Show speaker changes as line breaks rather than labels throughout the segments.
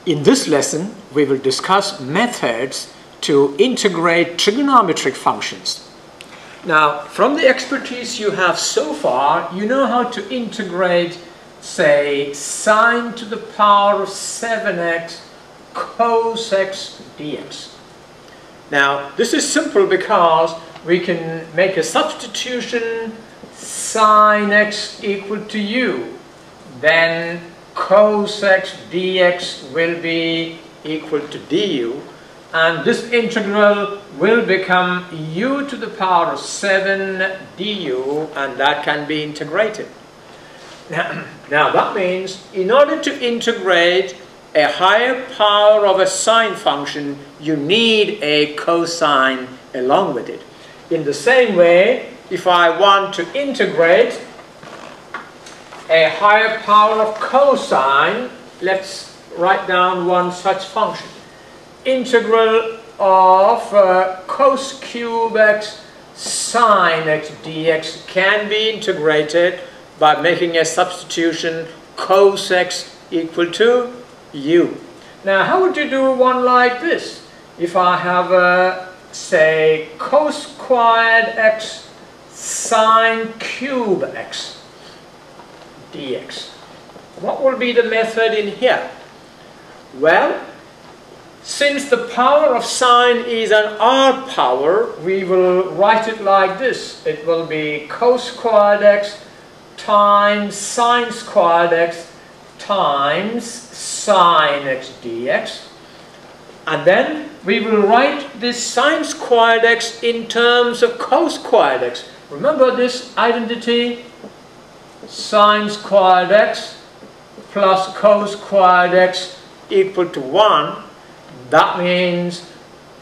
In this lesson, we will discuss methods to integrate trigonometric functions. Now, from the expertise you have so far, you know how to integrate, say, sine to the power of 7x cos x dx. Now, this is simple because we can make a substitution, sine x equal to u. Then cos x dx will be equal to du. And this integral will become u to the power of 7 du, and that can be integrated. Now that means in order to integrate a higher power of a sine function, you need a cosine along with it. In the same way, if I want to integrate a higher power of cosine, let's write down one such function. Integral of cos cube x sine x dx can be integrated by making a substitution, cos x equal to u. Now, how would you do one like this? If I have, say, cos squared x sine cube x dx. What will be the method in here? Well, since the power of sine is an r power, we will write it like this. It will be cos squared x times sine squared x times sine x dx. And then we will write this sine squared x in terms of cos squared x. Remember this identity? Sine squared x plus cos squared x equal to 1. That means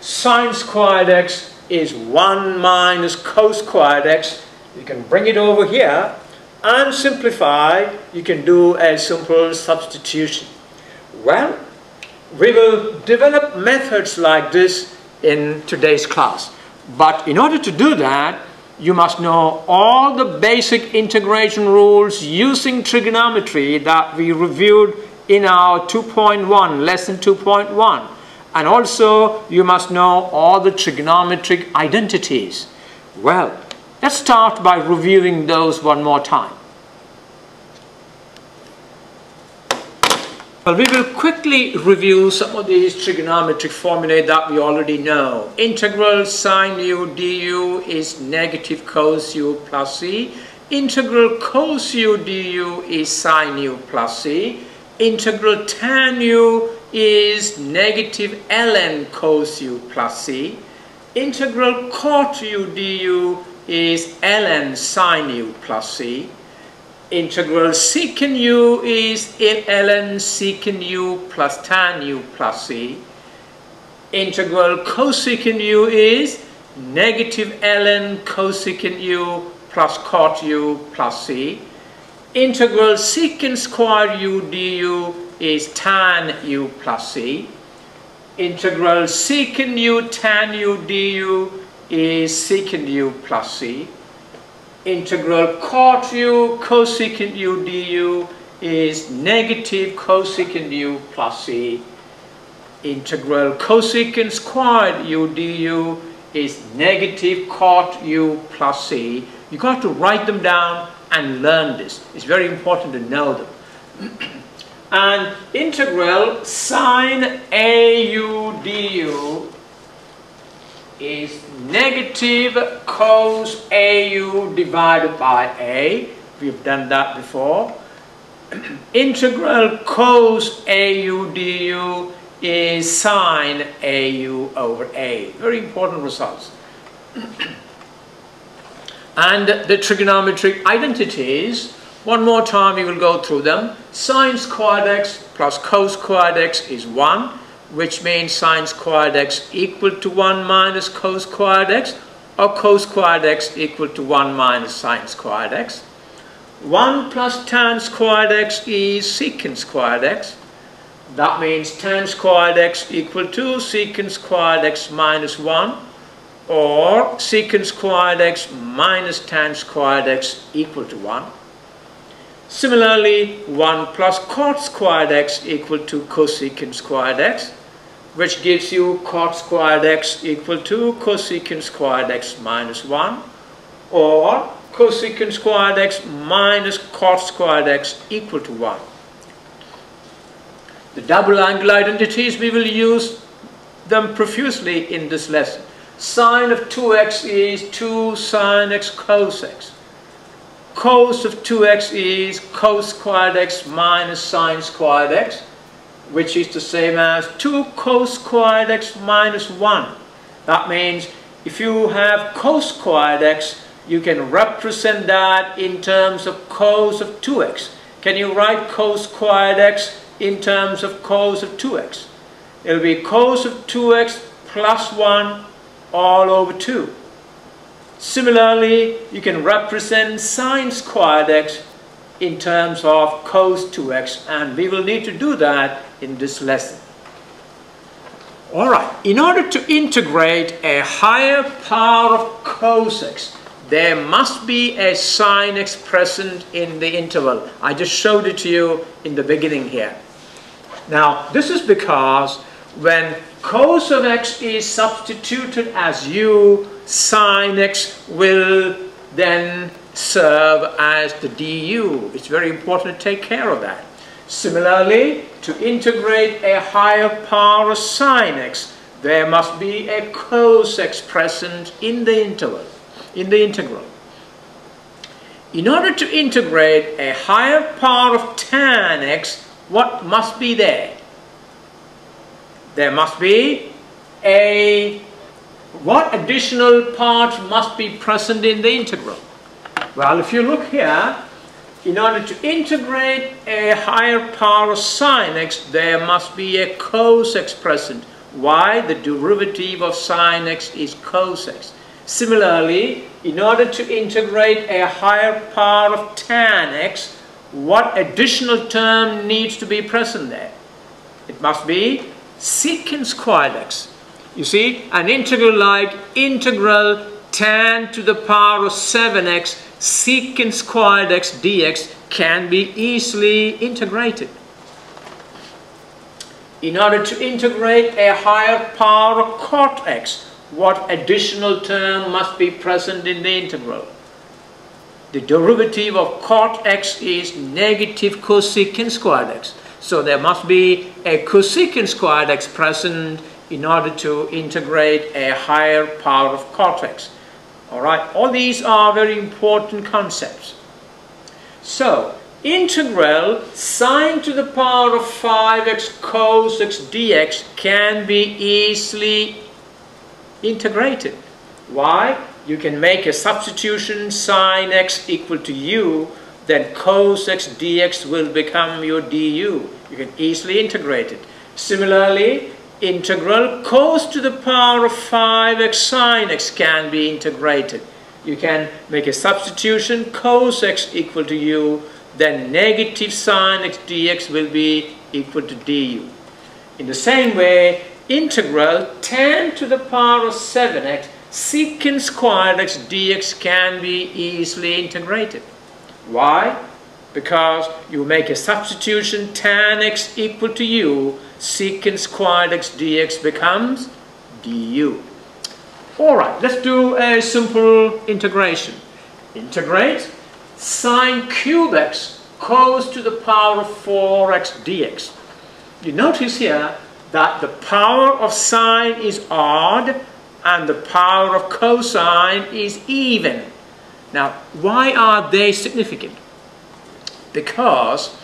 sine squared x is 1 minus cos squared x. You can bring it over here and simplify. You can do a simple substitution. Well, we will develop methods like this in today's class. But in order to do that, you must know all the basic integration rules using trigonometry that we reviewed in our 2.1, lesson 2.1. And also, you must know all the trigonometric identities. Well, let's start by reviewing those one more time. Well, we will quickly review some of these trigonometric formulae that we already know. Integral sine u du is negative cos u plus c. Integral cos u du is sine u plus c. Integral tan u is negative ln cos u plus c. Integral cot u du is ln sine u plus c. Integral secant u is ln secant u plus tan u plus c. Integral cosecant u is negative ln cosecant u plus cot u plus c. Integral secant squared u du is tan u plus c. Integral secant u tan u du is secant u plus c. Integral cot u cosecant u du is negative cosecant u plus c. Integral cosecant squared u du is negative cot u plus c. You got to write them down and learn this. It's very important to know them. And integral sine au du is negative cos au divided by a. We've done that before. Integral cos au du is sine au over a. Very important results. And the trigonometric identities, one more time we will go through them. Sine squared x plus cos squared x is 1, which means sine squared x equal to 1 minus cos squared x, or cos squared x equal to 1 minus sine squared x. 1 plus tan squared x is secant squared x. That means tan squared x equal to secant squared x minus 1, or secant squared x minus tan squared x equal to 1. Similarly, 1 plus cot squared x equal to cosecant squared x, which gives you cot squared x equal to cosecant squared x minus 1, or cosecant squared x minus cot squared x equal to 1. The double angle identities, we will use them profusely in this lesson. Sine of 2x is 2 sin x cos x. Cos of 2x is cos squared x minus sine squared x, which is the same as 2 cos squared x minus 1. That means if you have cos squared x, you can represent that in terms of cos of 2x. Can you write cos squared x in terms of cos of 2x? It will be cos of 2x plus 1 all over 2. Similarly, you can represent sine squared x in terms of cos 2x, and we will need to do that in this lesson. Alright, in order to integrate a higher power of cos x, there must be a sin x present in the interval. I just showed it to you in the beginning here. Now, this is because when cos of x is substituted as u, sin x will then serve as the du. It's very important to take care of that. Similarly, to integrate a higher power of sin x, there must be a cos x present in the interval, in the integral. In order to integrate a higher power of tan x, what must be there? There must be what additional part must be present in the integral? Well, if you look here, in order to integrate a higher power of sin x, there must be a cos x present. Why? The derivative of sin x is cos x. Similarly, in order to integrate a higher power of tan x, what additional term needs to be present there? It must be secant squared x. You see, an integral like integral tan to the power of 7x secant squared x dx can be easily integrated. In order to integrate a higher power of cot x, what additional term must be present in the integral? The derivative of cot x is negative cosecant squared x. So there must be a cosecant squared x present in order to integrate a higher power of cot x. Alright, all these are very important concepts. So, integral sine to the power of 5x cos x dx can be easily integrated. Why? You can make a substitution sin x equal to u, then cos x dx will become your du. You can easily integrate it. Similarly, integral cos to the power of 5x sin x can be integrated. You can make a substitution cos x equal to u, then negative sin x dx will be equal to du. In the same way, integral tan to the power of 7x secant squared x dx can be easily integrated. Why? Because you make a substitution tan x equal to u, secant squared x dx becomes du. Alright, let's do a simple integration. Integrate sine cube x cos to the power of 4x dx. You notice here that the power of sine is odd and the power of cosine is even. Now, why are they significant? Because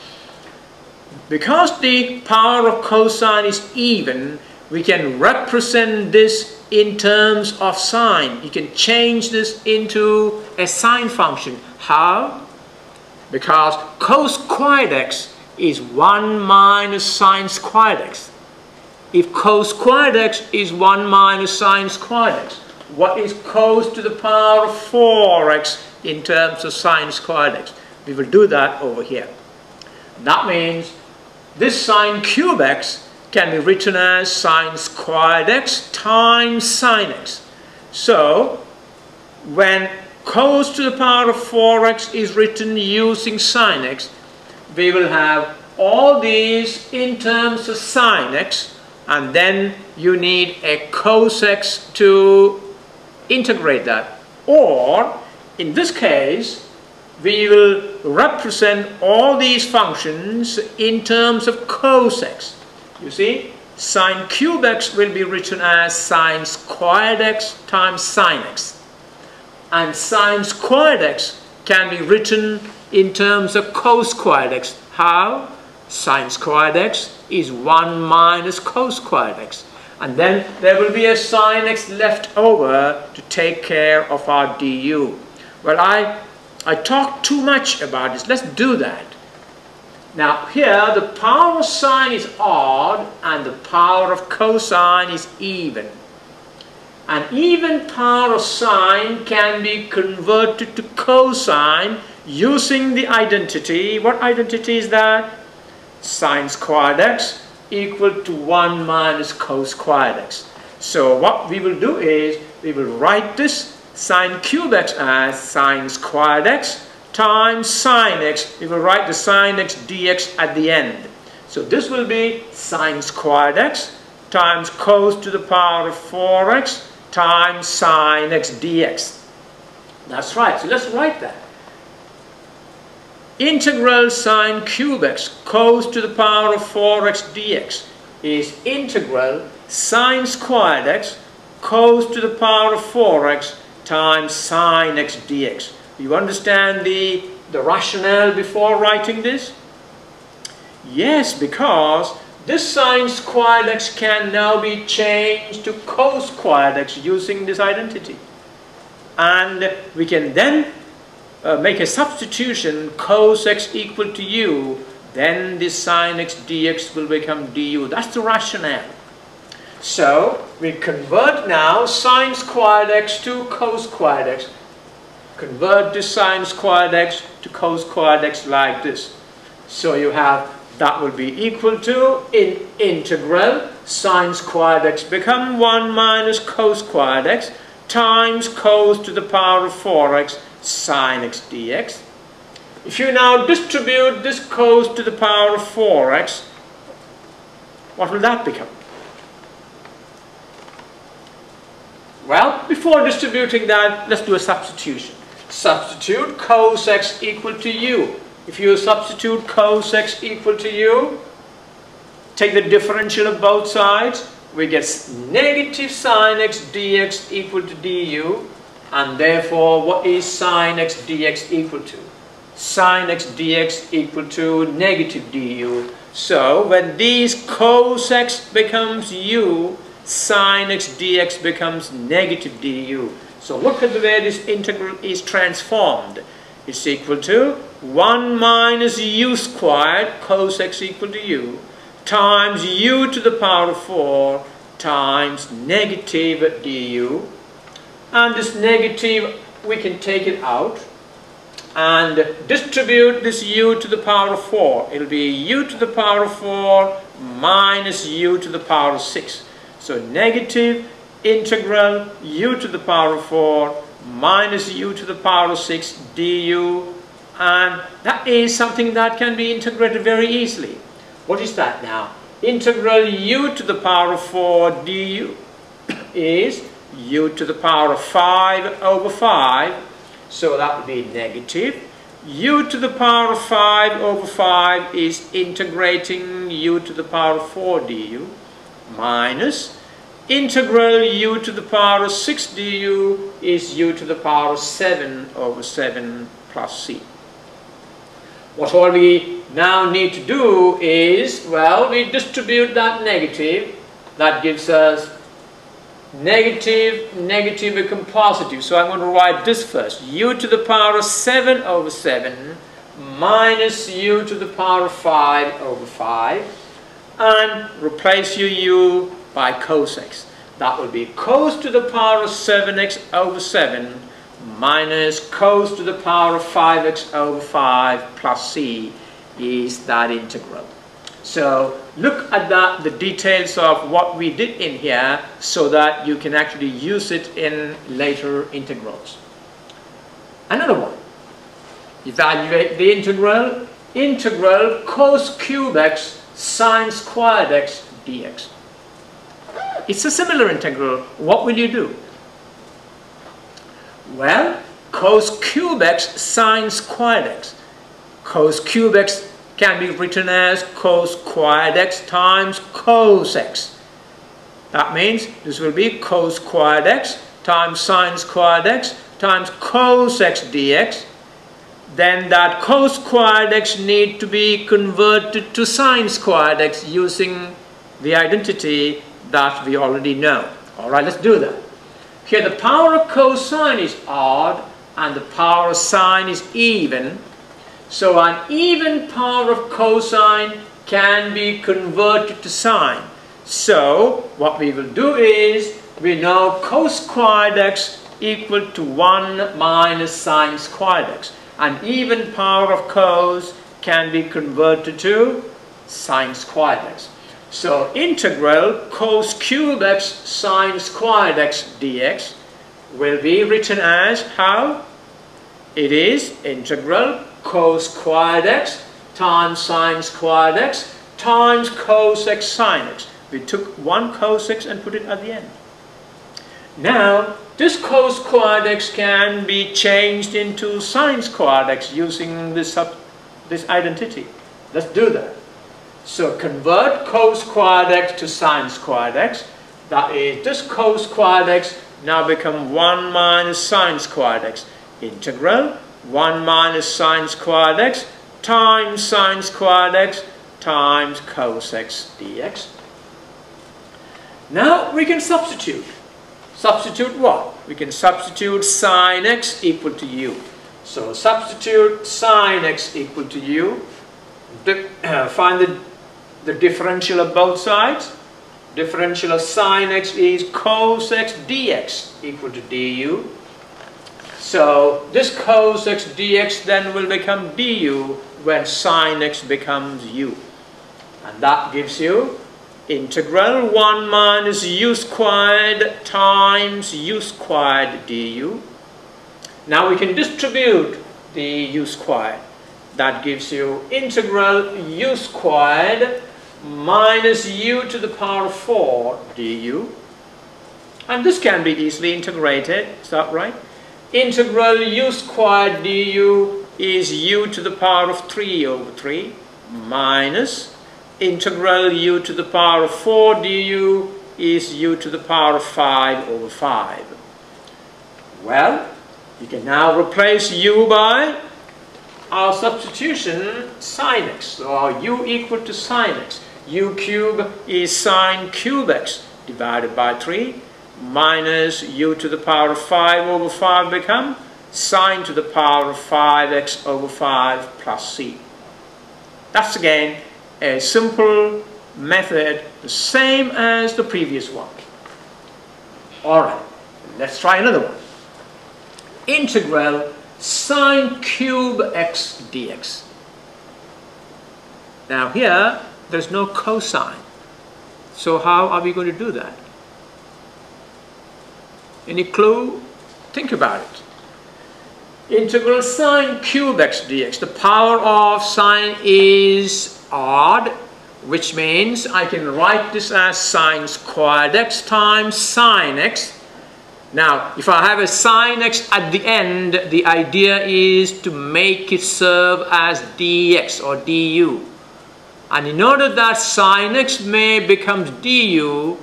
the power of cosine is even, we can represent this in terms of sine. You can change this into a sine function. How? Because cos squared x is 1 minus sine squared x. If cos squared x is 1 minus sine squared x, what is cos to the power of 4x in terms of sine squared x? We will do that over here. That means this sine cube x can be written as sine squared x times sine x. So, when cos to the power of 4x is written using sin x, we will have all these in terms of sin x, and then you need a cos x to integrate that. Or, in this case, we will represent all these functions in terms of cos x. You see, sin cube x will be written as sin squared x times sin x. And sin squared x can be written in terms of cos squared x. How? Sin squared x is 1 minus cos squared x. And then there will be a sin x left over to take care of our du. Well, I talked too much about this. Let's do that. Now here the power of sine is odd and the power of cosine is even. An even power of sine can be converted to cosine using the identity. What identity is that? Sin squared x equal to 1 minus cos squared x. So what we will do is we will write this sin cube x as sin squared x times sin x. We will write the sin x dx at the end. So this will be sin squared x times cos to the power of 4x times sin x dx. That's right. So let's write that. Integral sin cube x cos to the power of 4x dx is integral sin squared x cos to the power of 4x times sin x dx. You understand the rationale before writing this? Yes, because this sin squared x can now be changed to cos squared x using this identity. And we can then make a substitution, cos x equal to u, then this sin x dx will become du. That's the rationale. So we convert now sin squared x to cos squared x. Convert this sin squared x to cos squared x like this. So you have, that will be equal to, in integral, sin squared x become 1 minus cos squared x times cos to the power of 4x sin x dx. If you now distribute this cos to the power of 4x, what will that become? Well, before distributing that, let's do a substitution. Substitute cos x equal to u. If you substitute cos x equal to u, take the differential of both sides, we get negative sin x dx equal to du, and therefore what is sin x dx equal to? Sin x dx equal to negative du. So when these cos x becomes u, sin x dx becomes negative du. So look at the way this integral is transformed. It's equal to 1 minus u squared, cos x equal to u, times u to the power of 4 times negative du. And this negative, we can take it out and distribute this u to the power of 4. It will be u to the power of 4 minus u to the power of 6. So negative integral u to the power of 4 minus u to the power of 6 du, and that is something that can be integrated very easily. What is that now? Integral u to the power of 4 du is u to the power of 5 over 5, so that would be negative. U to the power of 5 over 5 is integrating u to the power of 4 du, minus integral u to the power of 6 du is u to the power of 7 over 7 plus c. What all we now need to do is, well, we distribute that negative. That gives us negative, negative become positive. So I'm going to write this first. U to the power of 7 over 7 minus u to the power of 5 over 5. And replace your u by cos x. That will be cos to the power of 7x over 7 minus cos to the power of 5x over 5 plus c is that integral. So look at the details of what we did in here so that you can actually use it in later integrals. Another one. Evaluate the integral. Integral cos cube x sine squared x dx. It's a similar integral. What will you do? Well, cos cube x sine squared x. Cos cube x can be written as cos squared x times cos x. That means this will be cos squared x times sine squared x times cos x dx. Then that cos squared x need to be converted to sine squared x using the identity that we already know. Alright, let's do that. Here the power of cosine is odd and the power of sine is even. So an even power of cosine can be converted to sine. So what we will do is, we know cos squared x equal to 1 minus sine squared x. An even power of cos can be converted to sine squared x. So integral cos cube x sine squared x dx will be written as how? It is integral cos squared x times sine squared x times cos x sine x. We took one cos x and put it at the end. Now, this cos squared x can be changed into sine squared x using this identity. Let's do that. So convert cos squared x to sine squared x. That is, this cos squared x now become 1 minus sine squared x. Integral 1 minus sine squared x times sine squared x times cos x dx. Now we can substitute. Substitute what? We can substitute sine x equal to u. So substitute sine x equal to u. Find the differential of both sides. Differential of sine x is cos x dx equal to du. So this cos x dx then will become du when sine x becomes u. And that gives you integral 1 minus u squared times u squared du. Now we can distribute the u squared. That gives you integral u squared minus u to the power of 4 du. And this can be easily integrated, is that right? Integral u squared du is u to the power of 3 over 3 minus integral u to the power of 4 du is u to the power of 5 over 5. Well, you can now replace u by our substitution sine x. So u equal to sine x. U cube is sine cube x divided by 3 minus u to the power of 5 over 5 become sine to the power of 5x over 5 plus c. That's again a simple method, the same as the previous one. Alright, let's try another one. Integral sine cube x dx. Now here, there's no cosine. So how are we going to do that? Any clue? Think about it. Integral sine cube x dx. The power of sine is odd, which means I can write this as sine squared x times sine x. Now, if I have a sine x at the end, the idea is to make it serve as dx or du. And in order that sine x may become du,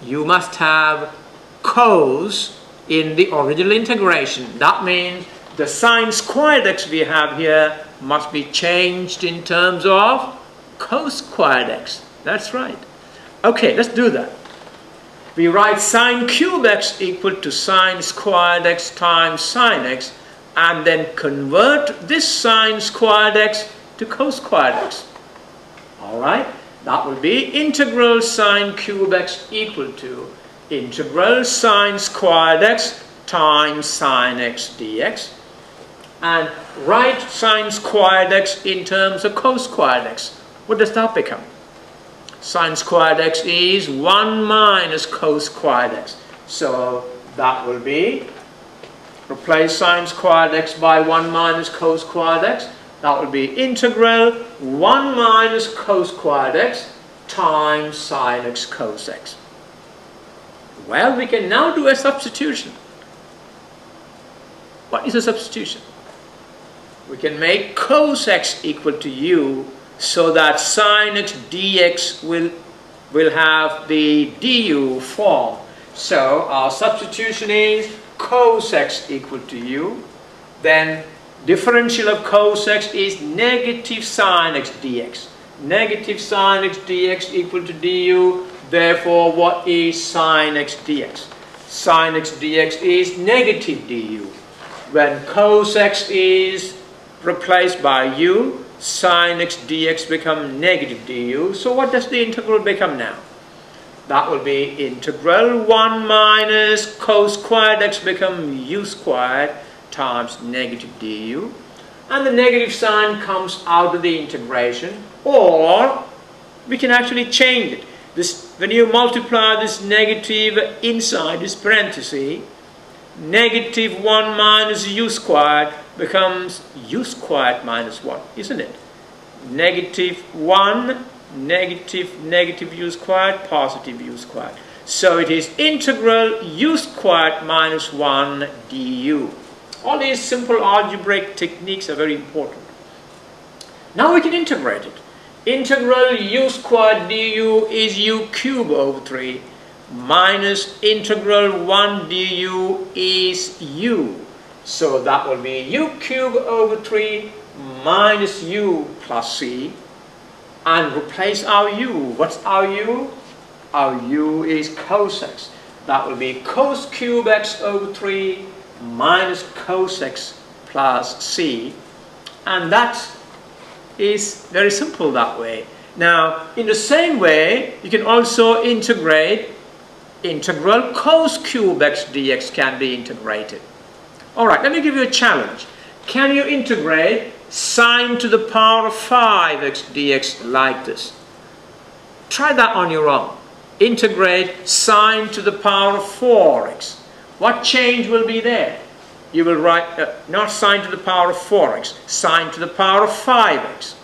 you must have cos in the original integration. That means the sine squared x we have here must be changed in terms of cos squared x. That's right. Okay, let's do that. We write sine cube x equal to sine squared x times sine x, and then convert this sine squared x to cos squared x. Alright, that will be integral sine cube x equal to integral sine squared x times sine x dx. And write sine squared x in terms of cos squared x. What does that become? Sine squared x is 1 minus cos squared x. So that will be replace sine squared x by 1 minus cos squared x. That will be integral 1 minus cos squared x times sin x cos x. Well, we can now do a substitution. What is a substitution? We can make cos x equal to u so that sin x dx will have the du form. So our substitution is cos x equal to u. Then differential of cos x is negative sin x dx. Negative sin x dx equal to du. Therefore, what is sin x dx? Sin x dx is negative du. When cos x is replaced by u, sin x dx become negative du. So what does the integral become now? That will be integral 1 minus cos squared x become u squared times negative du. And the negative sign comes out of the integration. Or we can actually change it. When you multiply this negative inside this parenthesis, negative 1 minus u squared becomes u squared minus 1, isn't it? Negative 1, negative u squared, positive u squared. So it is integral u squared minus 1 du. All these simple algebraic techniques are very important. Now we can integrate it. Integral u squared du is u cubed over 3 minus integral 1 du is u. So that will be u cubed over 3 minus u plus c. And replace our u. What's our u? Our u is cos x. That will be cos cube x over 3 minus cos x plus c. And that is very simple that way. Now, in the same way, you can also integrate integral cos cube x dx can be integrated. Alright, let me give you a challenge. Can you integrate sine to the power of 5x dx like this? Try that on your own. Integrate sine to the power of 4x. What change will be there? You will write, not sine to the power of 4x, sine to the power of 5x.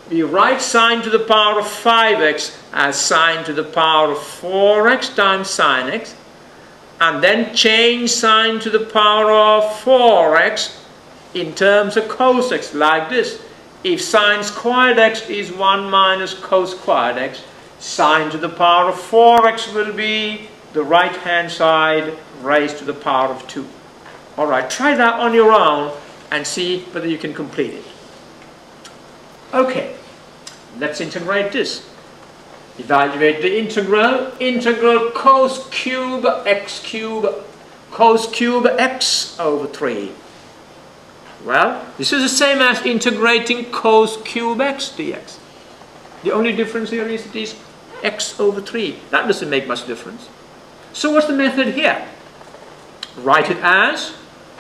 We write sine to the power of 5x as sine to the power of 4x times sin x, and then change sine to the power of 4x in terms of cos x like this. If sine squared x is 1 minus cos squared x, sine to the power of 4x will be the right hand side raised to the power of 2. Alright, try that on your own and see whether you can complete it. Okay, let's integrate this. Evaluate the integral. Integral cos cube x over 3. Well, this is the same as integrating cos cube x dx. The only difference here is it is x over 3. That doesn't make much difference. So what's the method here? Write it as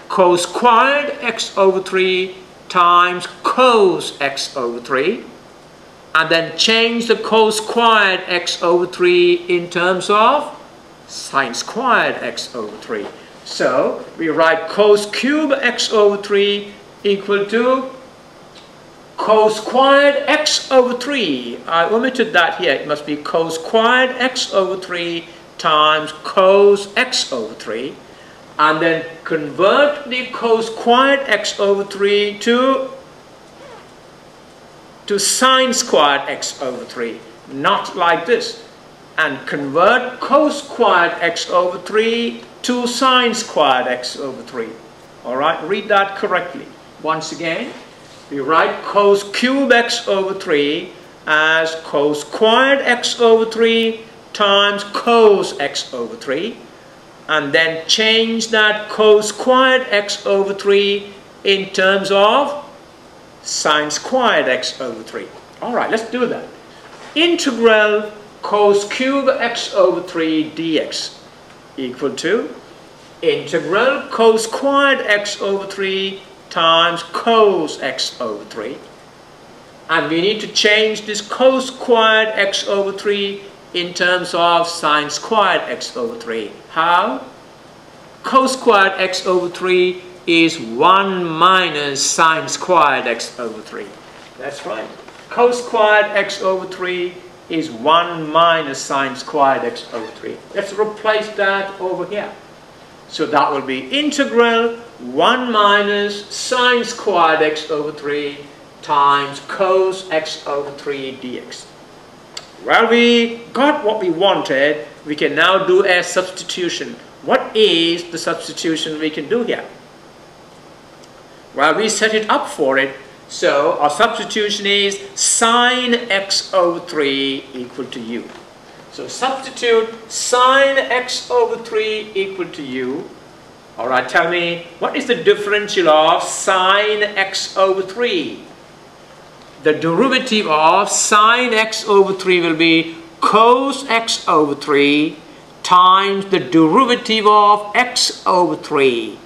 cos squared x over 3 times cos x over 3, and then change the cos squared x over 3 in terms of sine squared x over 3. So we write cos cube x over 3 equal to cos squared x over 3. I omitted that here. It must be cos squared x over 3 times cos x over 3. And then convert the cos squared x over 3 to sine squared x over 3. Not like this. And convert cos squared x over 3 to sine squared x over 3. Alright, read that correctly. Once again, we write cos cube x over 3 as cos squared x over 3 times cos x over 3. And then change that cos squared x over 3 in terms of sine squared x over 3. Alright, let's do that. Integral cos cube x over 3 dx equal to integral cos squared x over 3 times cos x over 3. And we need to change this cos squared x over 3 in terms of sine squared x over 3. How? cos squared x over 3 is 1 minus sine squared x over 3. That's right. Cos squared x over 3 is 1 minus sine squared x over 3. Let's replace that over here. So that will be integral 1 minus sine squared x over 3 times cos x over 3 dx. Well, we got what we wanted. We can now do a substitution. What is the substitution we can do here? Well, we set it up for it. So our substitution is sine x over 3 equal to u. So substitute sine x over 3 equal to u. All right, tell me, what is the differential of sine x over 3? The derivative of sine x over 3 will be cos x over 3 times the derivative of x over 3.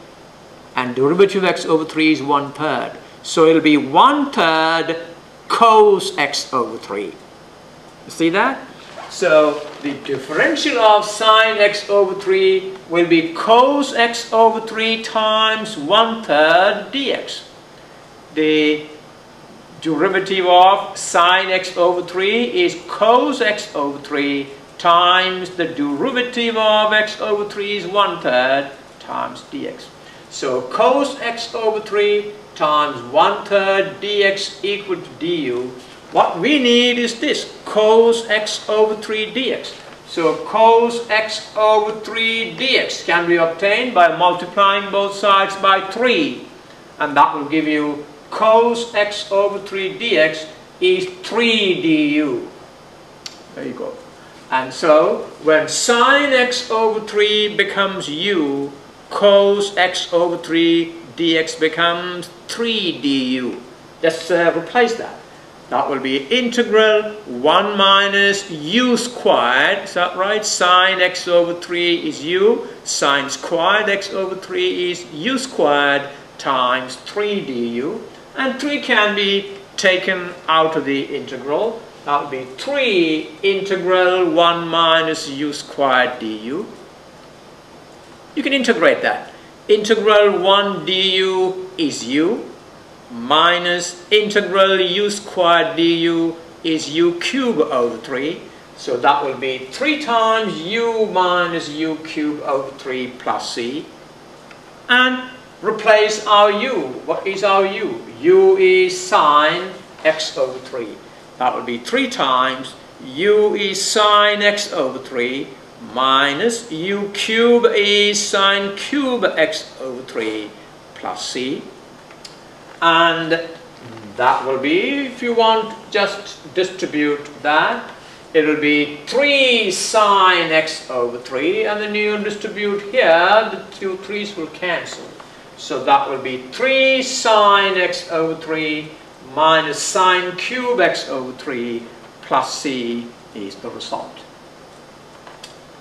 And derivative of x over 3 is 1/3. So it will be 1/3 cos x over 3. You see that? So the differential of sine x over 3 will be cos x over 3 times 1/3 dx. The derivative of sine x over 3 is cos x over 3 times the derivative of x over 3 is 1/3 times dx. So cos x over 3 times 1/3 dx equal to du. What we need is this, cos x over 3 dx. So cos x over 3 dx can be obtained by multiplying both sides by 3. And that will give you cos x over 3 dx is 3 du. There you go. And so when sine x over 3 becomes u, cos x over 3 dx becomes 3 du. Let's replace that. That will be integral 1 minus u squared. Is that right? Sine x over 3 is u. Sine squared x over 3 is u squared times 3 du. And 3 can be taken out of the integral. That will be 3 integral 1 minus u squared du. You can integrate that. Integral 1 du is u minus integral u squared du is u cubed over 3. So that will be 3 times u minus u cubed over 3 plus c. And replace our u. What is our u? U is sine x over 3. That will be 3 times u is sine x over 3 minus u cube is sine cube x over 3 plus c. And that will be, if you want, just distribute that. It will be 3 sine x over 3, and then you distribute here, the 2 3's will cancel. So that will be 3 sine x over 3 minus sine cube x over 3 plus c is the result.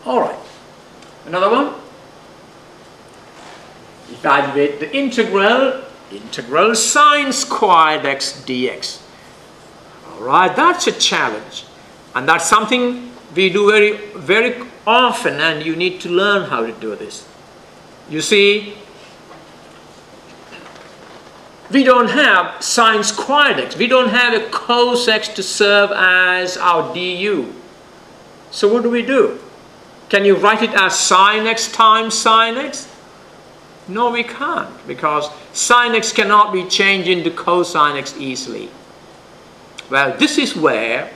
All right, another one. Evaluate the integral sine squared x dx. All right, that's a challenge, and that's something we do very often, and you need to learn how to do this. You see, we don't have sine squared x. We don't have a cos x to serve as our du. So what do? Can you write it as sine x times sine x? No, we can't, because sine x cannot be changed into cosine x easily. Well, this is where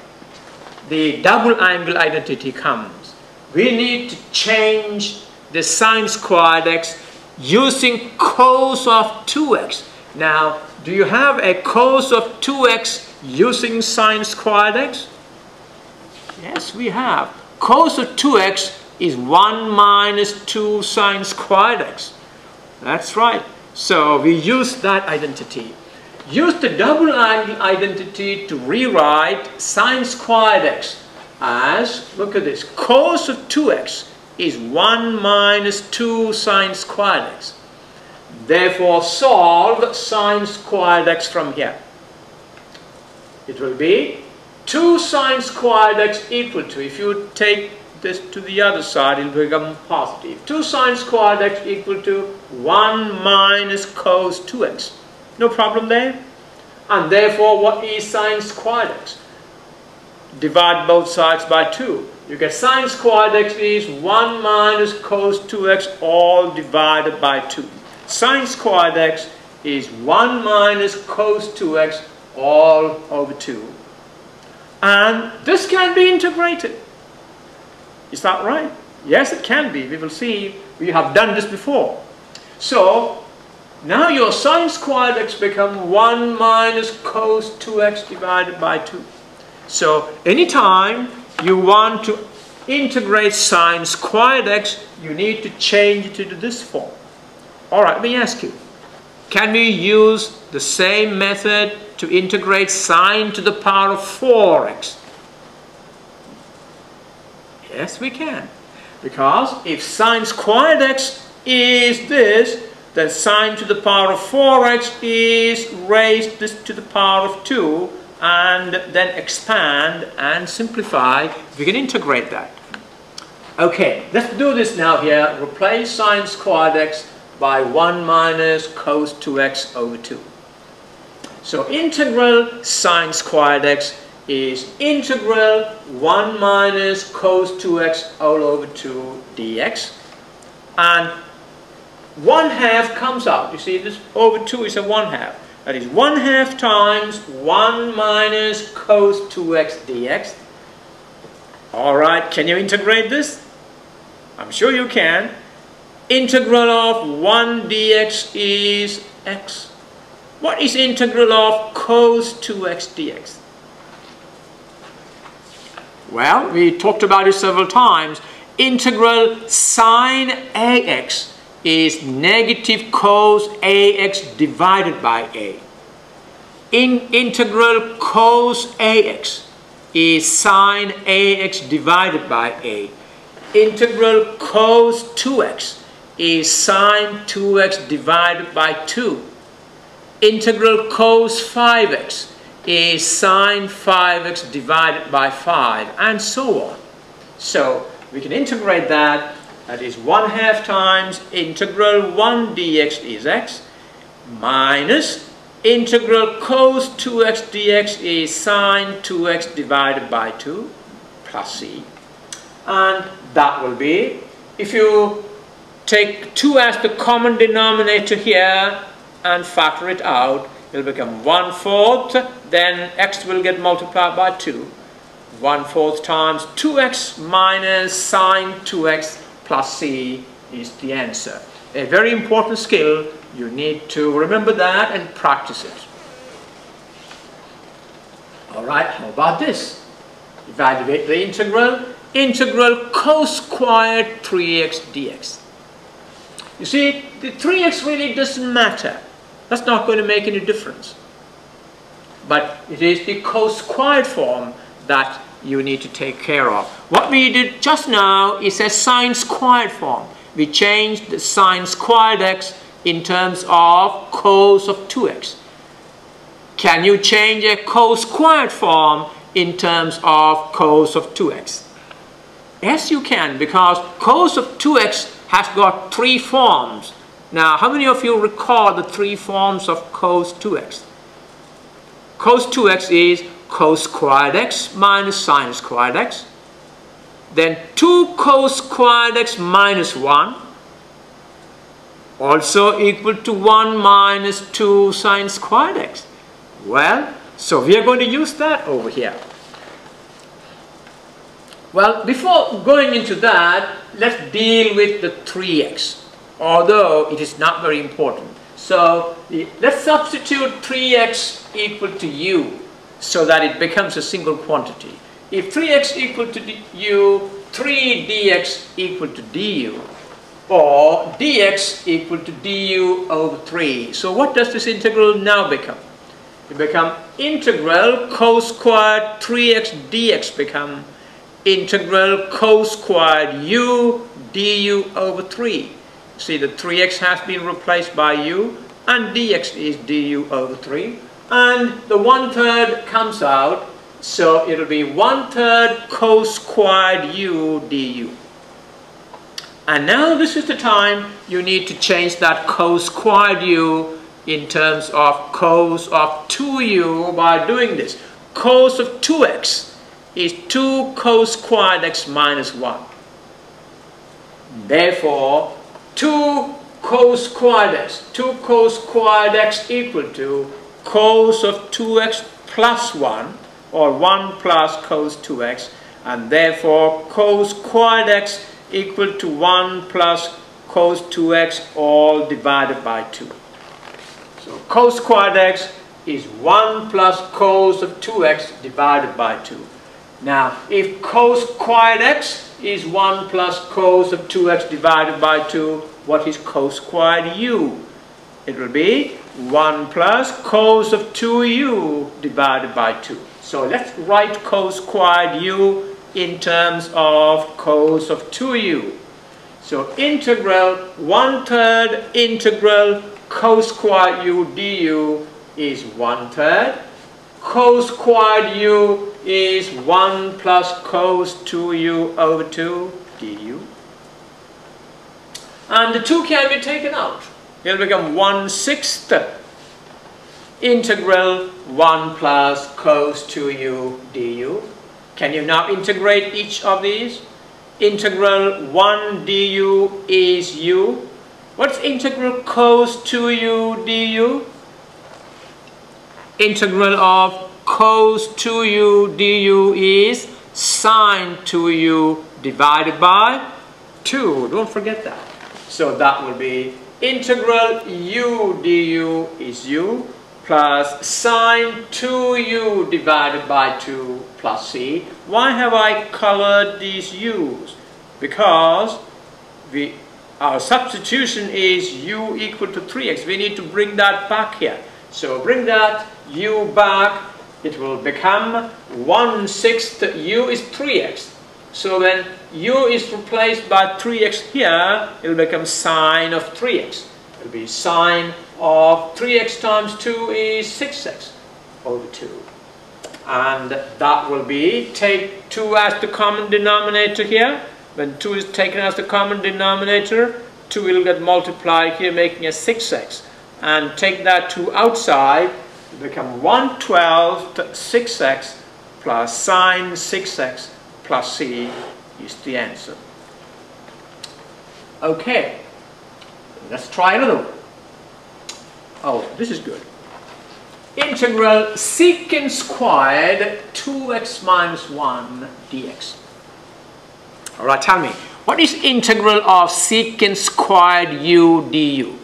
the double angle identity comes. We need to change the sine squared x using cos of 2x. Now, do you have a cos of 2x using sine squared x? Yes, we have. Cos of 2x is 1 minus 2 sine squared x. That's right. So we use that identity. Use the double angle identity to rewrite sine squared x as, look at this, cos of 2x is 1 minus 2 sine squared x. Therefore, solve sine squared x from here. It will be 2 sine squared x equal to, if you take this to the other side, it will become positive. 2 sine squared x equal to 1 minus cos 2x. No problem there? And therefore, what is sine squared x? Divide both sides by 2. You get sine squared x is 1 minus cos 2x all divided by 2. Sine squared x is 1 minus cos 2x all over 2. And this can be integrated. Is that right? Yes, it can be. We will see. We have done this before. So, now your sine squared x become 1 minus cos 2x divided by 2. So, anytime you want to integrate sine squared x, you need to change it into this form. Alright, let me ask you. Can we use the same method to integrate sine to the power of 4x? Yes, we can. Because if sine squared x is this, then sine to the power of 4x is raised this to the power of 2, and then expand and simplify. We can integrate that. Okay, let's do this now here. Replace sine squared x by 1 minus cos 2x over 2. So integral sine squared x is integral 1 minus cos 2x all over 2 dx. And 1/2 comes out. You see, this over 2 is a 1/2. That is 1/2 times 1 minus cos 2x dx. Alright, can you integrate this? I'm sure you can. Integral of 1 dx is x. What is integral of cos 2x dx? Well, we talked about it several times. Integral sine ax is negative cos ax divided by a. Integral cos ax is sine ax divided by a. Integral cos 2x is sine 2x divided by 2. Integral cos 5x is sine 5x divided by 5, and so on. So we can integrate that. That is 1/2 times integral 1 dx is x, minus integral cos 2x dx is sine 2x divided by 2, plus c. And that will be, if you take 2 as the common denominator here and factor it out, it will become 1/4, then x will get multiplied by 2. 1/4 times 2x minus sine 2x plus c is the answer. A very important skill. You need to remember that and practice it. Alright, how about this? Evaluate the integral. Integral cos squared 3x dx. You see, the 3x really doesn't matter. That's not going to make any difference. But it is the cos squared form that you need to take care of. What we did just now is a sine squared form. We changed the sine squared x in terms of cos of 2x. Can you change a cos squared form in terms of cos of 2x? Yes, you can, because cos of 2x has got 3 forms. Now, how many of you recall the 3 forms of cos 2x? Cos 2x is cos squared x minus sine squared x. Then 2 cos squared x minus 1, also equal to 1 minus 2 sine squared x. Well, so we are going to use that over here. Well, before going into that, let's deal with the 3x, although it is not very important. So let's substitute 3x equal to u so that it becomes a single quantity. If 3x equal to u, 3 dx equal to du, or dx equal to du over 3. So what does this integral now become? It becomes integral cos squared 3x dx become integral cos squared u du over 3. See, the 3x has been replaced by u, and dx is du over 3. And the 1/3 comes out. So it will be 1/3 cos squared u du. And now this is the time you need to change that cos squared u in terms of cos of 2u by doing this. Cos of 2x is 2 cos squared x minus 1. Therefore, 2 cos squared x equal to cos of 2x plus 1, or 1 plus cos 2x, and therefore cos squared x equal to 1 plus cos 2x all divided by 2. So cos squared x is 1 plus cos of 2x divided by 2. Now, if cos squared x is 1 plus cos of 2x divided by 2, what is cos squared u? It will be 1 plus cos of 2u divided by 2. So let's write cos squared u in terms of cos of 2u. So integral 1/3 integral cos squared u du is 1/3. Cos squared u is 1 plus cos 2u over 2 du. And the 2 can be taken out. It will become 1/6 integral 1 plus cos 2u du. Can you now integrate each of these? Integral 1 du is u. What's integral cos 2u du? Integral of cos 2u du is sine 2u divided by 2. Don't forget that. So that will be integral u du is u plus sine 2u divided by 2 plus c. Why have I colored these u's? Because our substitution is u equal to 3x. We need to bring that back here. So bring that u back. It will become 1/6. U is 3x. So when u is replaced by 3x here, it will become sine of 3x. It will be sine of 3x times 2 is 6x over 2. And that will be, take 2 as the common denominator here. When 2 is taken as the common denominator, 2 will get multiplied here, making a 6x. And take that 2 outside, it will become 1/12 6x plus sine 6x plus c is the answer. Okay, let's try another one. Oh, this is good. Integral secant squared 2x minus 1 dx. All right, tell me, what is integral of secant squared u du?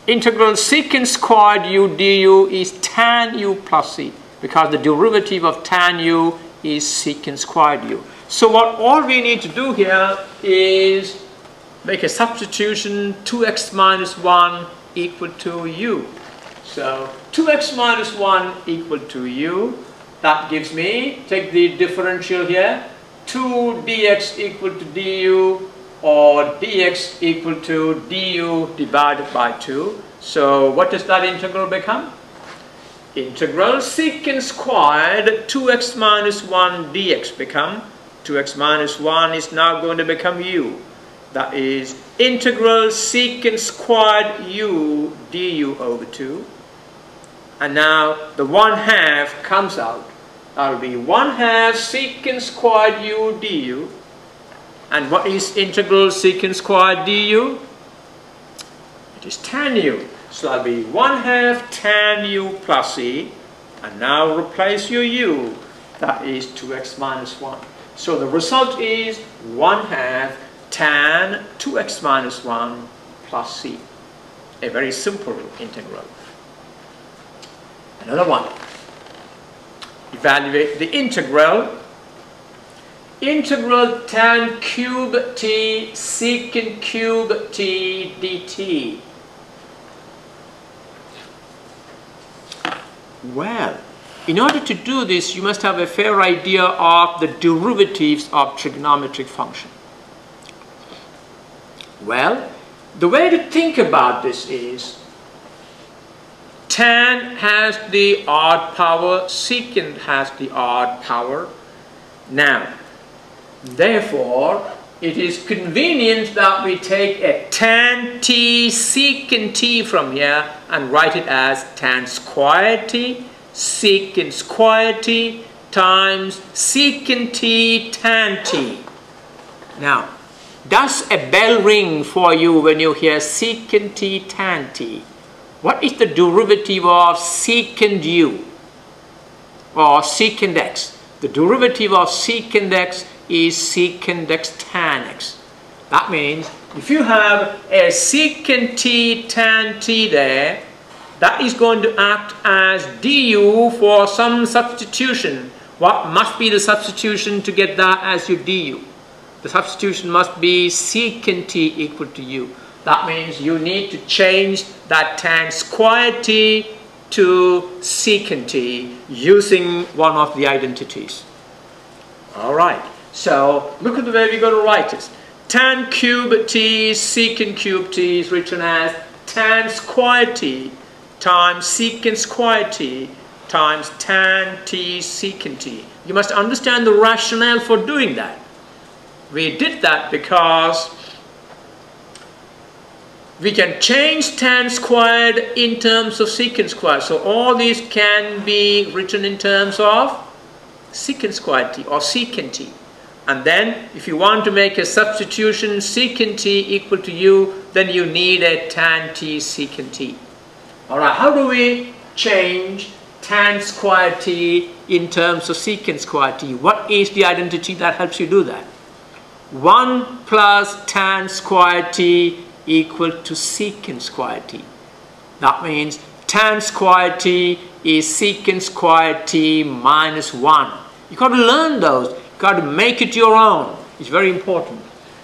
Integral secant squared u du is tan u plus c, because the derivative of tan u is secant squared u. So what all we need to do here is make a substitution, 2x minus 1 equal to u. So 2x minus 1 equal to u. That gives me, take the differential here, 2 dx equal to du, or dx equal to du divided by 2. So what does that integral become? Integral secant squared 2x minus 1 dx become, 2x minus 1 is now going to become u. That is integral secant squared u du over 2. And now the 1/2 comes out. That will be 1/2 secant squared u du. And what is integral secant squared du? It is tan u. So that will be 1/2 tan u plus c. And now replace your u. That is 2x minus 1. So the result is 1/2 tan 2x minus 1 plus c. A very simple integral. Another one. Evaluate the integral. Integral tan cube t secant cube t dt. Well, in order to do this, you must have a fair idea of the derivatives of trigonometric function. Well, the way to think about this is, tan has the odd power, secant has the odd power. Now, therefore, it is convenient that we take a tan t secant t from here and write it as tan squared t secant squared t times secant t tan t. Now, does a bell ring for you when you hear secant t tan t? What is the derivative of secant u or secant x? The derivative of secant x is secant x tan x. That means if you have a secant t tan t there, that is going to act as du for some substitution. What must be the substitution to get that as your du? The substitution must be secant t equal to u. That means you need to change that tan squared t to secant t using one of the identities. Alright, so look at the way we're going to write it. Tan cube t secant cube t is written as tan squared t times secant squared t times tan t secant t. You must understand the rationale for doing that. We did that because we can change tan squared in terms of secant squared. So all these can be written in terms of secant squared t or secant t. And then if you want to make a substitution secant t equal to u, then you need a tan t secant t. Alright, how do we change tan squared t in terms of secant squared t? What is the identity that helps you do that? 1 plus tan squared t equal to secant squared t. That means tan squared t is secant squared t minus 1. You've got to learn those. You've got to make it your own. It's very important.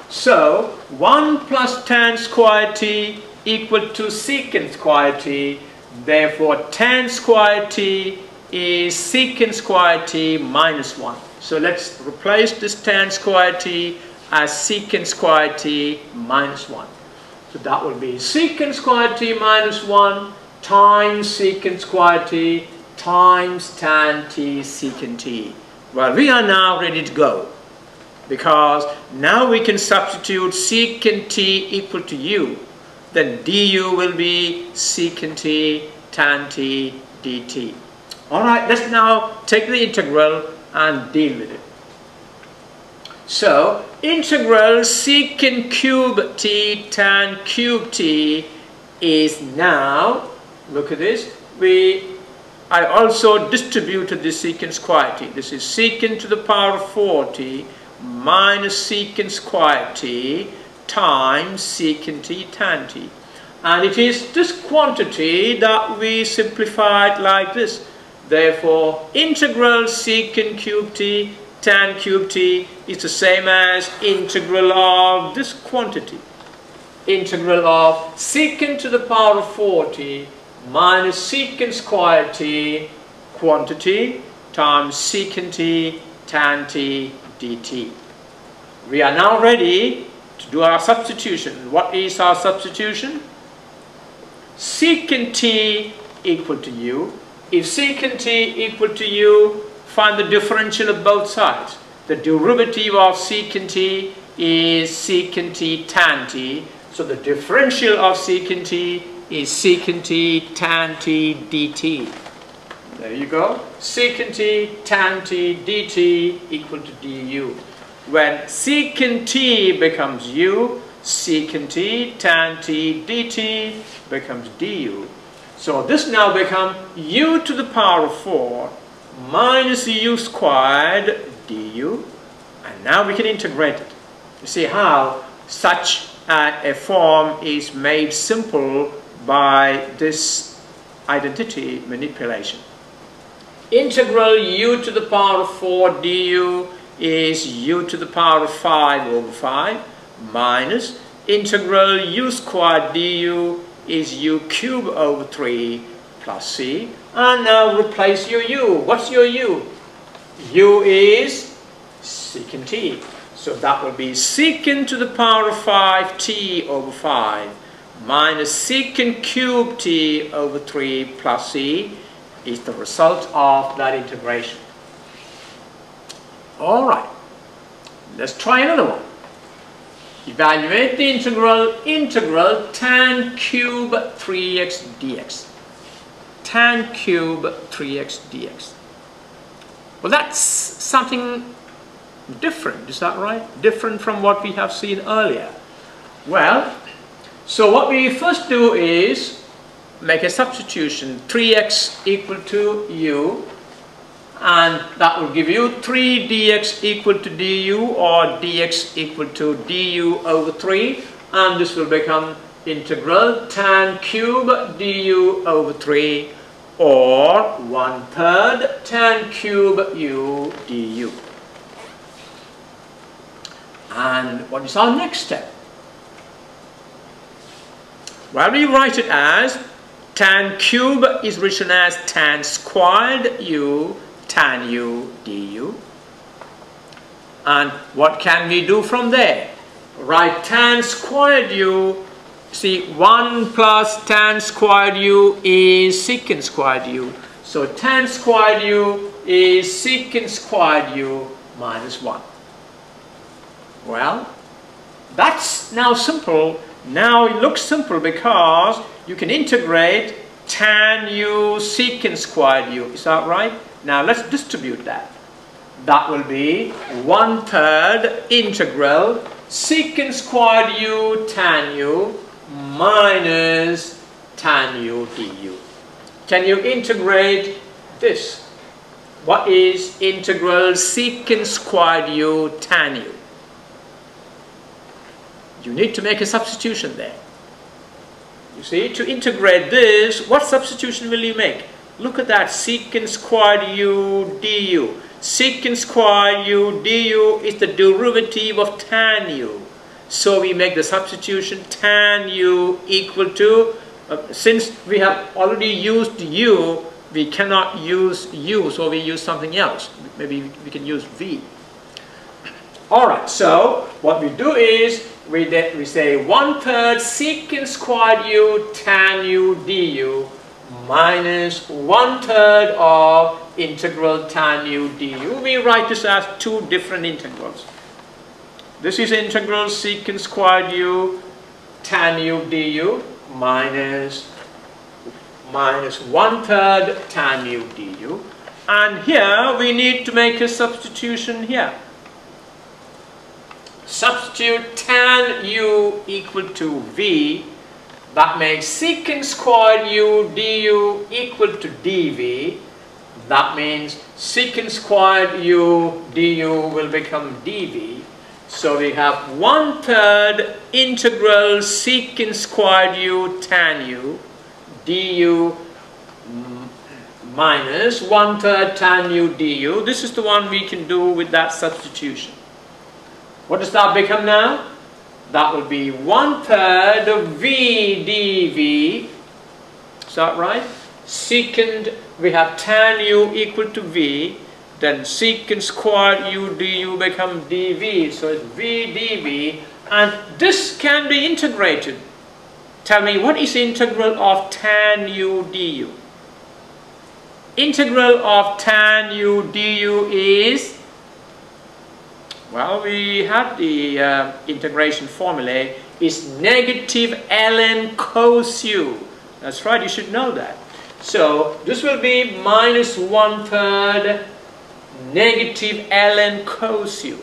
So 1 plus tan squared t equal to secant squared t. Therefore tan squared t is secant squared t minus 1. So let's replace this tan squared t as secant squared t minus 1. So that will be secant squared t minus 1 times secant squared t times tan t secant t. Well, we are now ready to go, because now we can substitute secant t equal to u. Then du will be secant t tan t dt. Alright, let's now take the integral and deal with it. So, integral secant cube t tan cube t is now, look at this, I also distributed the secant squared t. This is secant to the power of 4t minus secant squared t times secant t tan t. And it is this quantity that we simplified like this. Therefore, integral secant cube t tan cube t is the same as integral of this quantity. Integral of secant to the power of 4t minus secant squared t quantity times secant t tan t dt. We are now ready to do our substitution. What is our substitution? Secant t equal to u. If secant t equal to u, find the differential of both sides. The derivative of secant t is secant t tan t. So the differential of secant t is secant t tan t dt. There you go. Secant t tan t dt equal to du. When secant t becomes u, secant t tan t dt becomes du. So this now becomes u to the power of 4 minus u squared du. And now we can integrate it. You see how such a form is made simple by this identity manipulation. Integral u to the power of 4 du is u to the power of 5 over 5 minus integral u squared du is u cube over 3 plus c. And now replace your u. What's your u? U is secant t. So that will be secant to the power of 5t over 5 minus secant cube t over 3 plus c is the result of that integration. Alright, let's try another one. Evaluate the integral tan cube 3x dx. Tan cube 3x dx. Well, that's something different, is that right? Different from what we have seen earlier. Well, so what we first do is make a substitution. 3x equal to u, and that will give you 3 dx equal to du, or dx equal to du over 3, and this will become integral tan cube du over 3, or 1/3 tan cube u du. And what is our next step? Well, we write it as tan cube is written as tan squared u tan u du. And what can we do from there? Write tan squared u. See, 1 plus tan squared u is secant squared u. So tan squared u is secant squared u minus 1. Well, that's now simple. Now it looks simple because you can integrate tan u secant squared u. Is that right? Now let's distribute that. That will be 1/3 integral secant squared u tan u minus tan u du. Can you integrate this? What is integral secant squared u tan u? You need to make a substitution there. You see, to integrate this, what substitution will you make? Look at that, secant squared u du. Secant squared u du is the derivative of tan u. So we make the substitution tan u equal to, since we have already used u, we cannot use u, so we use something else. Maybe we can use v. Alright, so what we do is, we say 1/3 secant squared u tan u du minus 1/3 of integral tan u du. We write this as two different integrals. This is integral secant squared u tan u du minus 1/3 tan u du. And here we need to make a substitution here. Substitute tan u equal to v. That makes secant squared u du equal to dv. That means secant squared u du will become dv. So we have 1/3 integral secant squared u tan u du minus 1/3 tan u du. This is the one we can do with that substitution. What does that become now? That will be 1/3 of v dv. Is that right? Secant, we have tan u equal to v. Then secant squared u du become dv. So it's v dv. And this can be integrated. Tell me, what is the integral of tan u du? Integral of tan u du is, well, we had the integration formulae, is negative ln cos u. That's right, you should know that. So this will be minus 1/3 negative ln cos u.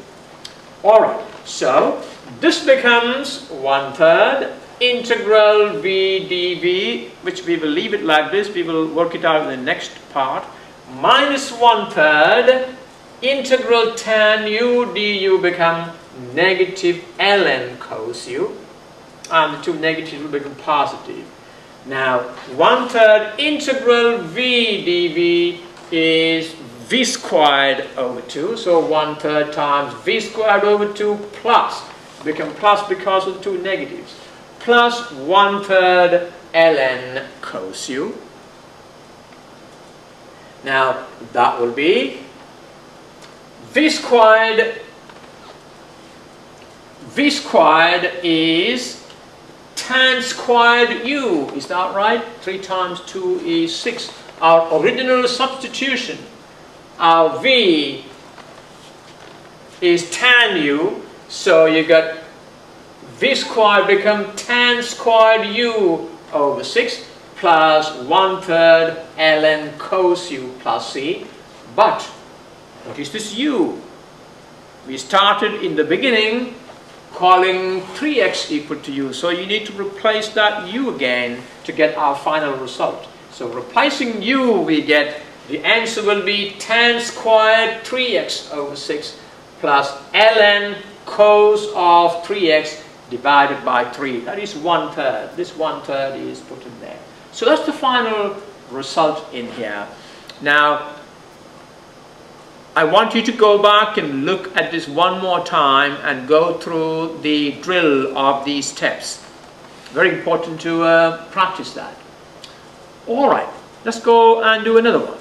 Alright, so this becomes 1/3 integral v dv, which we will leave it like this, we will work it out in the next part, minus 1/3 integral tan u du become negative ln cos u, and the two negatives will become positive. Now 1/3 integral v dv is v squared over 2, so 1/3 times v squared over 2 plus, become plus because of the two negatives, plus 1/3 ln cos u. Now that will be v squared is tan squared u. Is that right? 3 times 2 is 6. Our original substitution, our v is tan u. So you got v squared become tan squared u over 6 plus 1/3 ln cos u plus c. But what is this u? We started in the beginning calling 3x equal to u. So you need to replace that u again to get our final result. So replacing u, we get the answer will be tan squared 3x over 6 plus ln cos of 3x divided by 3. That is 1/3. This 1/3 is put in there. So that's the final result in here. Now, I want you to go back and look at this one more time and go through the drill of these steps. Very important to practice that. Alright, let's go and do another one.